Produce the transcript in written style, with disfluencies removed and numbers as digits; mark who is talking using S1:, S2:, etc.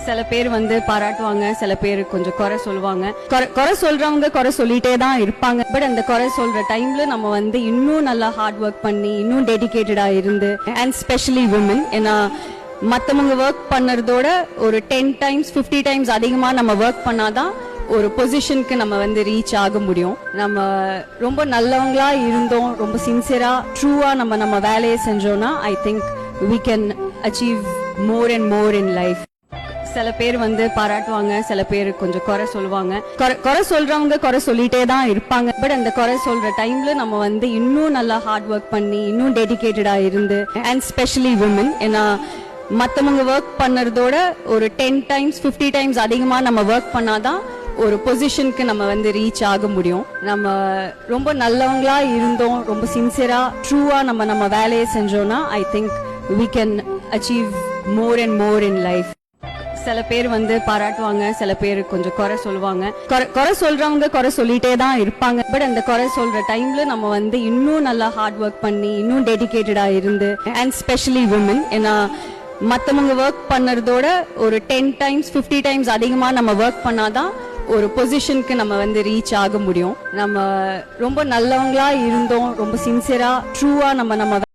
S1: சில பேர் வந்து பாராட்டுவாங்க, சில பேர் கொஞ்சம் குறை சொல்லுவாங்க. குறை சொல்றவங்க குறை சொல்லிட்டே தான் இருப்பாங்க. பட் அந்த குறை சொல்ற டைம்ல நம்ம வந்து இன்னும் நல்லா ஹார்ட் ஒர்க் பண்ணி இன்னும் டெடிகேட்டடா இருந்து, அண்ட் ஸ்பெஷலி விமன், ஏன்னா மத்தவங்க ஒர்க் பண்ணறதோட ஒரு 10 டைம்ஸ் 50 டைம்ஸ் அதிகமா நம்ம ஒர்க் பண்ணாதான் ஒரு பொசிஷனுக்கு நம்ம வந்து ரீச் ஆக முடியும். நம்ம ரொம்ப நல்லவங்களா இருந்தோம், ரொம்ப சின்சியரா ட்ரூவா நம்ம வேலையை செஞ்சோம்னா I think we can achieve more and more in life. சில பேர் வந்து பாராட்டுவாங்க, சில பேர் கொஞ்சம் குறை சொல்லுவாங்க. குறை சொல்றவங்க குறை சொல்லிட்டே தான் இருப்பாங்க. பட் அந்த குறை சொல்ற டைம்ல நம்ம வந்து இன்னும் நல்லா ஹார்ட் ஒர்க் பண்ணி இன்னும் டெடிகேட்டடா இருந்து, அண்ட் ஸ்பெஷலி விமன், ஏன்னா மத்தவங்க ஒர்க் பண்ணறதோட ஒரு 10 டைம்ஸ் 50 டைம்ஸ் அதிகமா நம்ம ஒர்க் பண்ணாதான் ஒரு பொசிஷனுக்கு நம்ம வந்து ரீச் ஆக முடியும். நம்ம ரொம்ப நல்லவங்களா இருந்தோம், ரொம்ப சின்சியரா ட்ரூவா நம்ம வேலையை செஞ்சோம்னா I think we can achieve more and more in life. சில பேர் வந்து பாராட்டுவாங்க, சில பேர் கொஞ்சம் குறை சொல்லுவாங்க. குறை சொல்றவங்க குறை சொல்லிட்டே தான் இருப்பாங்க. பட் அந்த குறை சொல்ற டைம்ல நம்ம வந்து இன்னும் நல்லா ஹார்ட் ஒர்க் பண்ணி இன்னும் டெடிகேட்டடா இருந்து, அண்ட் ஸ்பெஷலி விமன், ஏன்னா மத்தவங்க ஒர்க் பண்ணறதோட ஒரு 10 டைம்ஸ் 50 டைம்ஸ் அதிகமா நம்ம ஒர்க் பண்ணாதான் ஒரு பொசிஷனுக்கு நம்ம வந்து ரீச் ஆக முடியும். நம்ம ரொம்ப நல்லவங்களா இருந்தோம், ரொம்ப சின்சியரா ட்ரூவா நம்ம